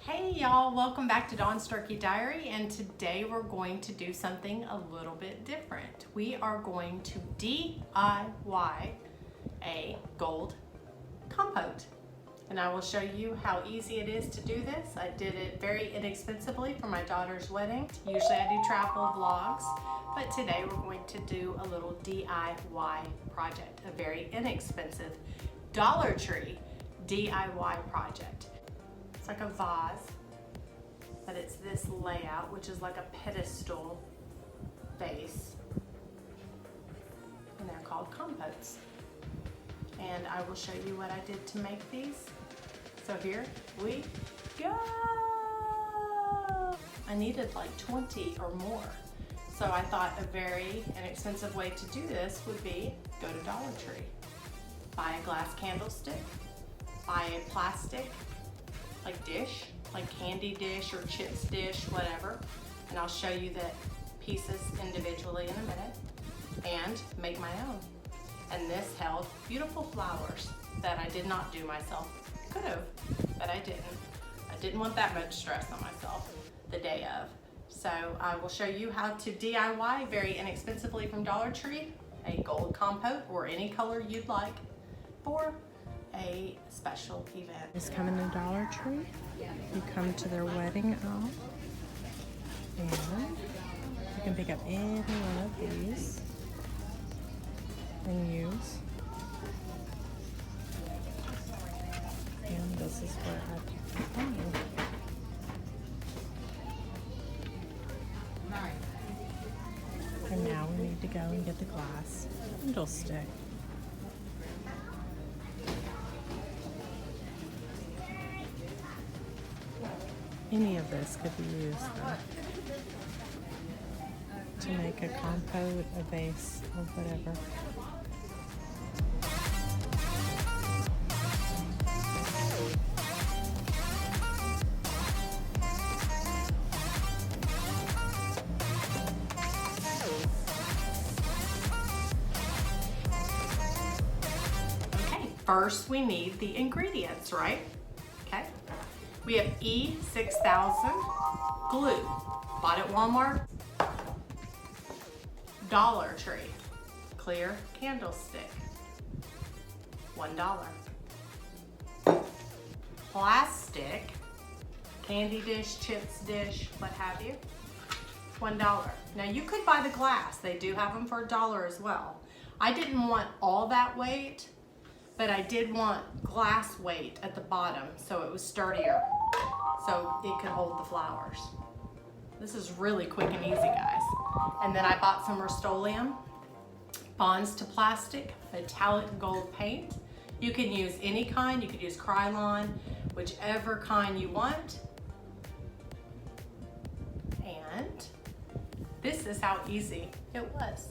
Hey y'all, welcome back to Dawn's Dorky Diary, and today we're going to do something a little bit different. We are going to DIY a gold compote, and I will show you how easy it is to do this. I did it very inexpensively for my daughter's wedding. Usually I do travel vlogs, but today we're going to do a little DIY project, a very inexpensive Dollar Tree DIY project. It's like a vase, but it's this layout, which is like a pedestal vase, and they're called compotes. And I will show you what I did to make these. So here we go. I needed like 20 or more. So I thought a very inexpensive way to do this would be go to Dollar Tree, buy a glass candlestick, buy a plastic like dish, like candy dish or chips dish, whatever. And I'll show you the pieces individually in a minute, and make my own. And this held beautiful flowers that I did not do myself. Could have, but I didn't. I didn't want that much stress on myself the day of. So I will show you how to DIY very inexpensively from Dollar Tree a gold compote, or any color you'd like, for a special event. Just come in the Dollar Tree, you come to their wedding aisle, and you can pick up any one of these and use. And this is where I picked mine. And now we need to go and get the glass candlestick. Any of this could be used to make a compote, a vase, or whatever. Okay, first we need the ingredients, right? Okay. We have E6000 glue, bought at Walmart. Dollar Tree clear candlestick, $1. Plastic candy dish, chips dish, what have you, $1. Now you could buy the glass. They do have them for $1 as well. I didn't want all that weight, but I did want glass weight at the bottom so it was sturdier, so it could hold the flowers. This is really quick and easy, guys. And then I bought some Rust-Oleum bonds to plastic, metallic gold paint. You can use any kind. You could use Krylon, whichever kind you want. And this is how easy it was.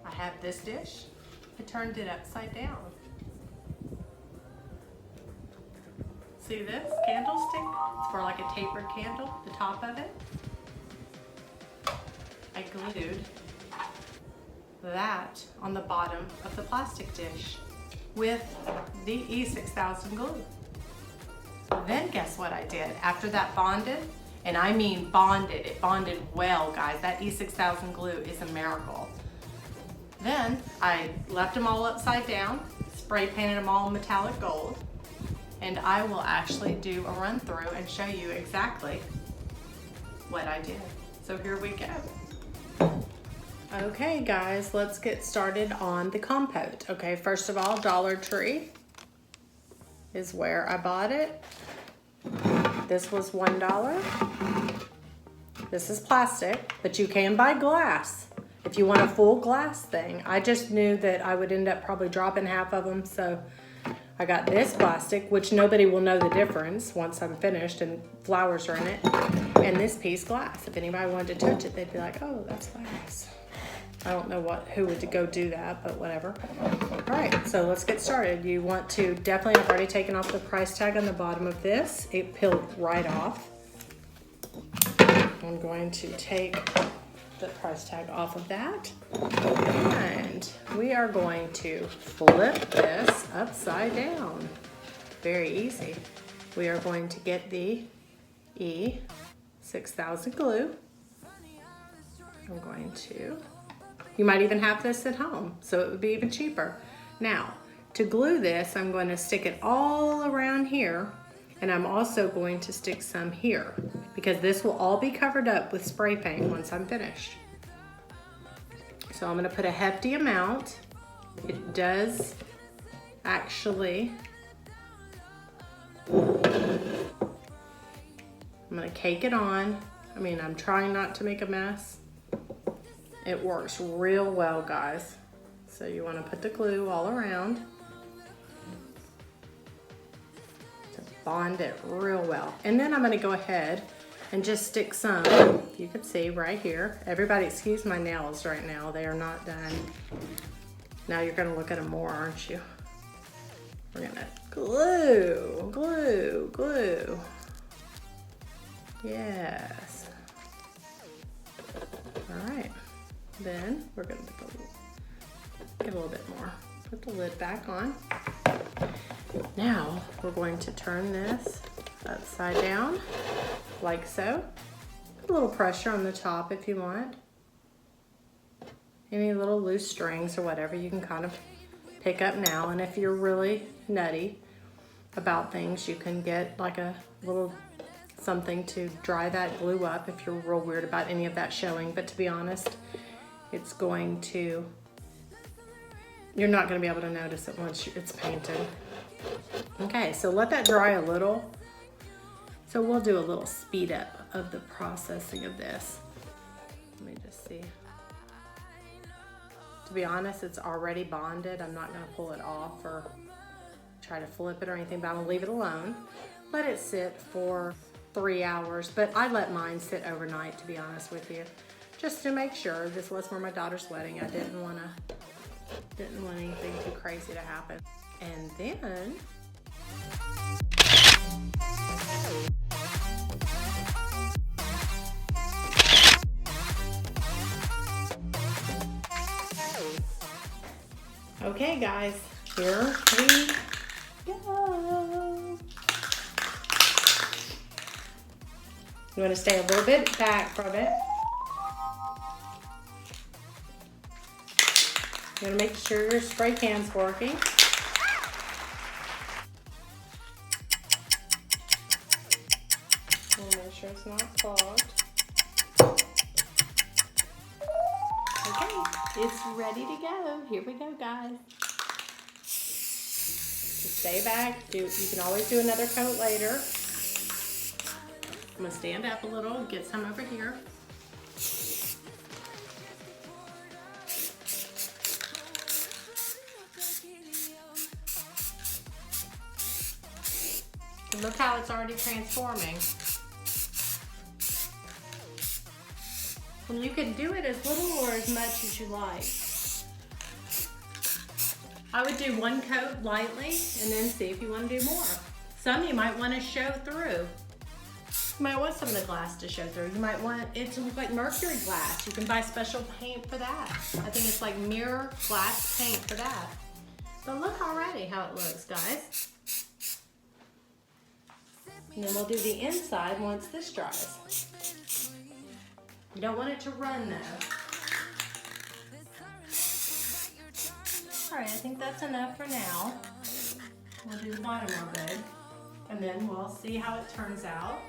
I have this dish. I turned it upside down. See this candlestick? It's for like a tapered candle, the top of it. I glued that on the bottom of the plastic dish with the E6000 glue. Then guess what I did? After that bonded, and I mean bonded, it bonded well, guys. That E6000 glue is a miracle. Then I left them all upside down, spray painted them all metallic gold, and I will actually do a run through and show you exactly what I did. So here we go. Okay guys, let's get started on the compote. Okay, first of all, Dollar Tree is where I bought it. This was $1. This is plastic, but you can buy glass if you want a full glass thing. I just knew that I would end up probably dropping half of them, so I got this plastic, which nobody will know the difference once I'm finished and flowers are in it, and this piece glass. If anybody wanted to touch it, they'd be like, oh, that's glass. I don't know who would go do that, but whatever. All right, so let's get started. You want to definitely, I've already taken off the price tag on the bottom of this. It peeled right off. I'm going to take the price tag off of that. And we are going to flip this upside down. Very easy. We are going to get the E6000 glue. I'm going to, you might even have this at home, so it would be even cheaper. Now, to glue this, I'm going to stick it all around here, and I'm also going to stick some here, because this will all be covered up with spray paint once I'm finished. So I'm going to put a hefty amount. It does actually, I'm going to cake it on. I mean, I'm trying not to make a mess. It works real well, guys. So you want to put the glue all around to bond it real well. And then I'm going to go ahead and just stick some, you can see right here. Everybody excuse my nails right now. They are not done. Now you're going to look at them more, aren't you? We're going to glue, glue, glue. Yes. All right. Then we're going to get a little bit more. Put the lid back on. Now we're going to turn this upside down like so. Put a little pressure on the top if you want. Any little loose strings or whatever you can kind of pick up now. And if you're really nutty about things, you can get like a little something to dry that glue up if you're real weird about any of that showing. But to be honest, it's going to, you're not going to be able to notice it once it's painted. Okay, so let that dry a little. So we'll do a little speed up of the processing of this. Let me just see. To be honest, it's already bonded. I'm not going to pull it off or try to flip it or anything, but I'm going to leave it alone. Let it sit for 3 hours, but I let mine sit overnight, to be honest with you, just to make sure. This was for my daughter's wedding. I didn't want anything too crazy to happen. And then okay, guys, here we go. You want to stay a little bit back from it. You want to make sure your spray can's working. We'll make sure it's not clogged. Okay, it's ready to go. Here we go, guys. Just stay back. You can always do another coat later. I'm gonna stand up a little, get some over here. And look how it's already transforming. And you can do it as little or as much as you like. I would do one coat lightly and then see if you want to do more. Some you might want to show through. You might want some of the glass to show through. You might want it to look like mercury glass. You can buy special paint for that. I think it's like mirror glass paint for that. But look already how it looks, guys. And then we'll do the inside once this dries. You don't want it to run though. All right, I think that's enough for now. We'll do the bottom real good. And then we'll see how it turns out.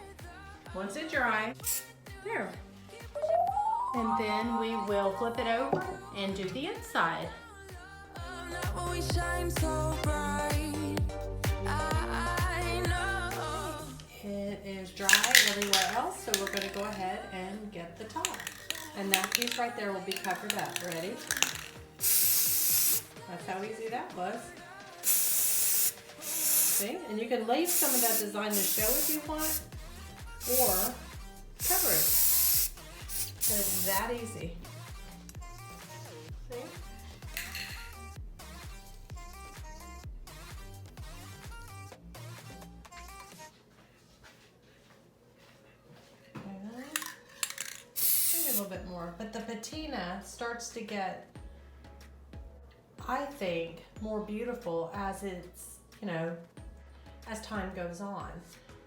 Once it dries, there. And then we will flip it over and do the inside. It is dry everywhere else, so we're going to go ahead and get the top. And that piece right there will be covered up. Ready? That's how easy that was. See? And you can leave some of that design to show if you want, or cover it. It's that easy. See? Maybe a little bit more, but the patina starts to get, I think, more beautiful as it's, as time goes on.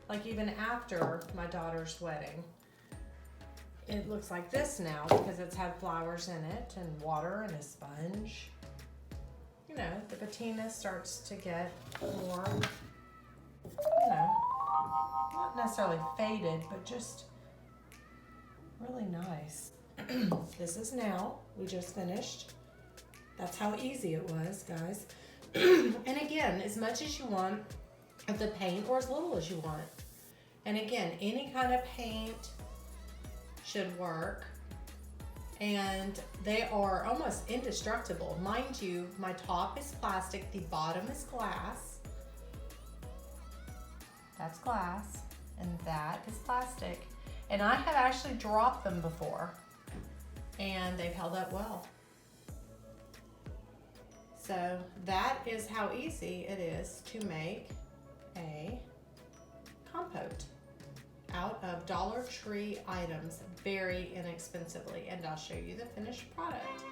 Like even after my daughter's wedding, it looks like this now because it's had flowers in it and water and a sponge. You know, the patina starts to get more, you know, not necessarily faded, but just really nice. This is now, we just finished. That's how easy it was, guys. And again, as much as you want of the paint or as little as you want. And again, any kind of paint should work. And they are almost indestructible. Mind you, my top is plastic, the bottom is glass. That's glass, and that is plastic. And I have actually dropped them before, and they've held up well. So that is how easy it is to make a compote out of Dollar Tree items very inexpensively, and I'll show you the finished product.